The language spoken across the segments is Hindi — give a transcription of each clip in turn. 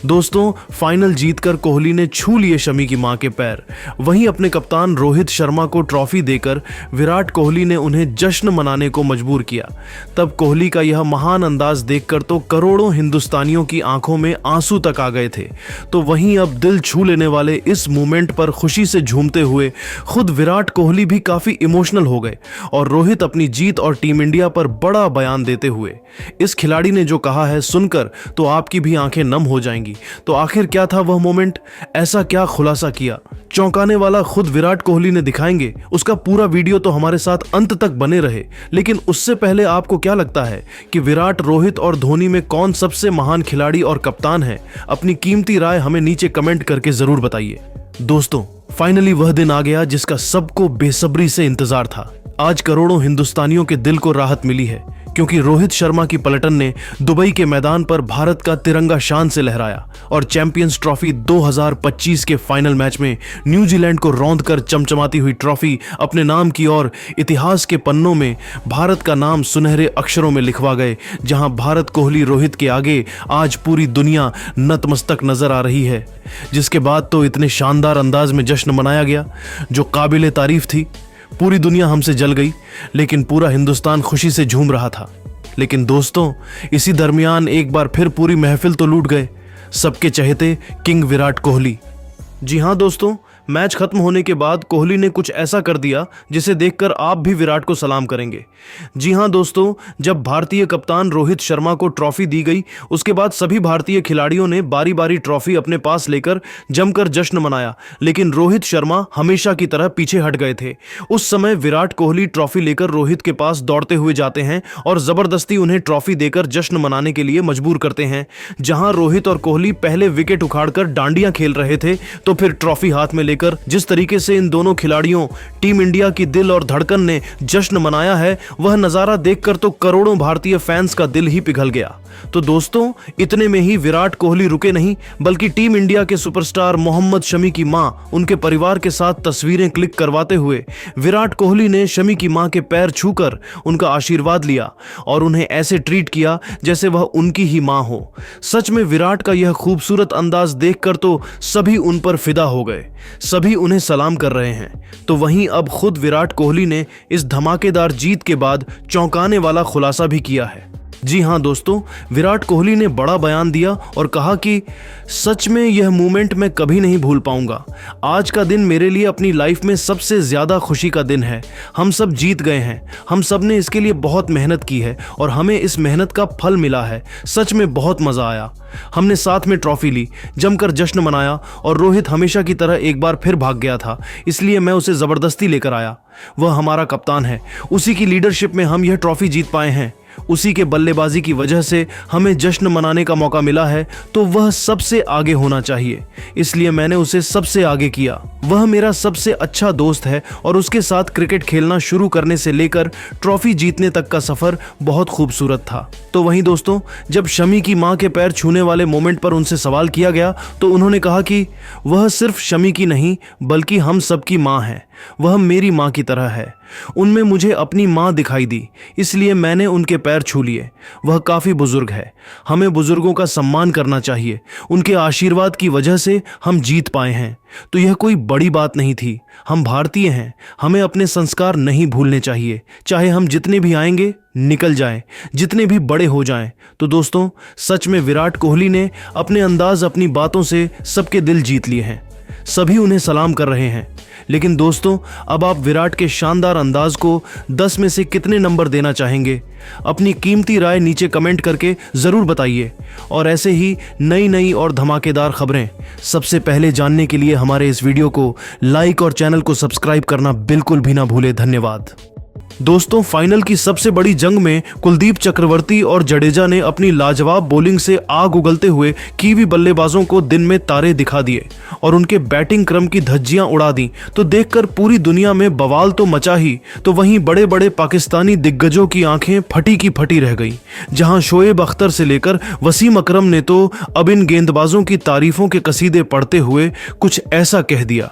दोस्तों, फाइनल जीतकर कोहली ने छू लिए शमी की मां के पैर। वहीं अपने कप्तान रोहित शर्मा को ट्रॉफी देकर विराट कोहली ने उन्हें जश्न मनाने को मजबूर किया। तब कोहली का यह महान अंदाज देखकर तो करोड़ों हिंदुस्तानियों की आंखों में आंसू तक आ गए थे। तो वहीं अब दिल छू लेने वाले इस मोमेंट पर खुशी से झूमते हुए खुद विराट कोहली भी काफी इमोशनल हो गए और रोहित अपनी जीत और टीम इंडिया पर बड़ा बयान देते हुए, इस खिलाड़ी ने जो कहा है सुनकर तो आपकी भी आंखें नम हो जाएंगी। तो आखिर क्या था वह मोमेंट, ऐसा क्या खुलासा किया, चौंकाने वाला खुद विराट कोहली ने दिखाएंगे। उसका पूरा वीडियो तो हमारे साथ अंत तक बने रहे। लेकिन उससे पहले आपको क्या लगता है कि विराट, रोहित और धोनी में कौन सबसे महान खिलाड़ी और कप्तान है? अपनी कीमती राय हमें नीचे कमेंट करके जरूर बताइए। दोस्तों, फाइनली वह दिन आ गया जिसका सबको बेसब्री से इंतजार था। आज करोड़ों हिंदुस्तानियों के दिल को राहत मिली है क्योंकि रोहित शर्मा की पलटन ने दुबई के मैदान पर भारत का तिरंगा शान से लहराया और चैंपियंस ट्रॉफी 2025 के फाइनल मैच में न्यूजीलैंड को रौंदकर चमचमाती हुई ट्रॉफी अपने नाम की और इतिहास के पन्नों में भारत का नाम सुनहरे अक्षरों में लिखवा गए। जहां भारत कोहली रोहित के आगे आज पूरी दुनिया नतमस्तक नजर आ रही है, जिसके बाद तो इतने शानदार अंदाज में जश्न मनाया गया जो काबिले तारीफ थी। पूरी दुनिया हमसे जल गई लेकिन पूरा हिंदुस्तान खुशी से झूम रहा था। लेकिन दोस्तों, इसी दरमियान एक बार फिर पूरी महफिल तो लूट गए सबके चहेते किंग विराट कोहली। जी हाँ दोस्तों, मैच खत्म होने के बाद कोहली ने कुछ ऐसा कर दिया जिसे देखकर आप भी विराट को सलाम करेंगे। जी हाँ दोस्तों, जब भारतीय कप्तान रोहित शर्मा को ट्रॉफी दी गई उसके बाद सभी भारतीय खिलाड़ियों ने बारी बारी ट्रॉफी अपने पास लेकर जमकर जश्न मनाया। लेकिन रोहित शर्मा हमेशा की तरह पीछे हट गए थे। उस समय विराट कोहली ट्रॉफी लेकर रोहित के पास दौड़ते हुए जाते हैं और जबरदस्ती उन्हें ट्रॉफी देकर जश्न मनाने के लिए मजबूर करते हैं। जहां रोहित और कोहली पहले विकेट उखाड़कर डांडियां खेल रहे थे तो फिर ट्रॉफी हाथ में लेकर जिस तरीके से इन दोनों खिलाड़ियों टीम इंडिया की दिल और धड़कन ने जश्न मनाया है, वह नजारा देखकर तो करोड़ों भारतीय फैंस का दिल ही पिघल गया। तो दोस्तों, इतने में ही विराट कोहली रुके नहीं बल्कि टीम इंडिया के सुपरस्टार मोहम्मद शमी की मां, उनके परिवार के साथ तस्वीरें क्लिक करवाते हुए विराट कोहली ने शमी की मां के पैर छूकर उनका आशीर्वाद लिया और उन्हें ऐसे ट्रीट किया जैसे वह उनकी ही मां हो। सच में विराट का यह खूबसूरत अंदाज देखकर तो सभी उन पर फिदा हो गए, सभी उन्हें सलाम कर रहे हैं। तो वहीं अब खुद विराट कोहली ने इस धमाकेदार जीत के बाद चौंकाने वाला खुलासा भी किया है। जी हाँ दोस्तों, विराट कोहली ने बड़ा बयान दिया और कहा कि सच में यह मोमेंट मैं कभी नहीं भूल पाऊंगा। आज का दिन मेरे लिए अपनी लाइफ में सबसे ज्यादा खुशी का दिन है। हम सब जीत गए हैं, हम सब ने इसके लिए बहुत मेहनत की है और हमें इस मेहनत का फल मिला है। सच में बहुत मजा आया। हमने साथ में ट्रॉफी ली, जमकर जश्न मनाया और रोहित हमेशा की तरह एक बार फिर भाग गया था, इसलिए मैं उसे जबरदस्ती लेकर आया। वह हमारा कप्तान है, उसी की लीडरशिप में हम यह ट्रॉफी जीत पाए हैं। उसी के बल्लेबाजी की वजह से हमें जश्न मनाने का मौका मिला है, तो वह सबसे आगे होना चाहिए, इसलिए मैंने उसे सबसे आगे किया। वह मेरा सबसे अच्छा दोस्त है और उसके साथ क्रिकेट खेलना शुरू करने से लेकर ट्रॉफी जीतने तक का सफर बहुत खूबसूरत था। तो वहीं दोस्तों, जब शमी की मां के पैर छूने वाले मोमेंट पर उनसे सवाल किया गया तो उन्होंने कहा कि वह सिर्फ शमी की नहीं बल्कि हम सबकी मां है। वह मेरी मां की तरह है। उनमें मुझे अपनी मां दिखाई दी, इसलिए मैंने उनके पैर छू लिए। वह काफी बुजुर्ग है, हमें बुजुर्गों का सम्मान करना चाहिए। उनके आशीर्वाद की वजह से हम जीत पाए हैं। तो यह कोई बड़ी बात नहीं थी। हम भारतीय हैं, हमें अपने संस्कार नहीं भूलने चाहिए, चाहे हम जितने भी आएंगे निकल जाएं, जितने भी बड़े हो जाएं। तो दोस्तों, सच में विराट कोहली ने अपने अंदाज, अपनी बातों से सबके दिल जीत लिए हैं। सभी उन्हें सलाम कर रहे हैं। लेकिन दोस्तों, अब आप विराट के शानदार अंदाज को 10 में से कितने नंबर देना चाहेंगे? अपनी कीमती राय नीचे कमेंट करके जरूर बताइए। और ऐसे ही नई और धमाकेदार खबरें सबसे पहले जानने के लिए हमारे इस वीडियो को लाइक और चैनल को सब्सक्राइब करना बिल्कुल भी ना भूले। धन्यवाद। दोस्तों, फाइनल की सबसे बड़ी जंग में कुलदीप चक्रवर्ती और जडेजा ने अपनी लाजवाब बॉलिंग से आग उगलते हुए कीवी बल्लेबाजों को दिन में तारे दिखा दिए और उनके बैटिंग क्रम की धज्जियां उड़ा दी। तो देखकर पूरी दुनिया में बवाल तो मचा ही, तो वहीं बड़े बड़े पाकिस्तानी दिग्गजों की आंखें फटी की फटी रह गईं। जहां शोएब अख्तर से लेकर वसीम अकरम ने तो अब इन गेंदबाजों की तारीफों के कसीदे पढ़ते हुए कुछ ऐसा कह दिया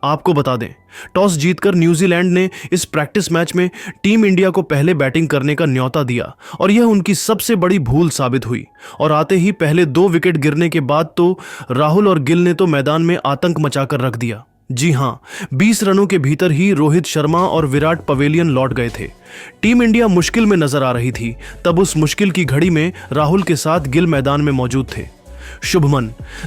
आपको बता दें, टॉस जीतकर न्यूजीलैंड ने इस प्रैक्टिस मैच में टीम इंडिया को पहले बैटिंग करने का न्योता दिया और यह उनकी सबसे बड़ी भूल साबित हुई। और आते ही पहले 2 विकेट गिरने के बाद तो राहुल और गिल ने तो मैदान में आतंक मचाकर रख दिया। जी हां, 20 रनों के भीतर ही रोहित शर्मा और विराट पवेलियन लौट गए थे। टीम इंडिया मुश्किल में नजर आ रही थी। तब उस मुश्किल की घड़ी में राहुल के साथ गिल मैदान में मौजूद थे। शुभमन,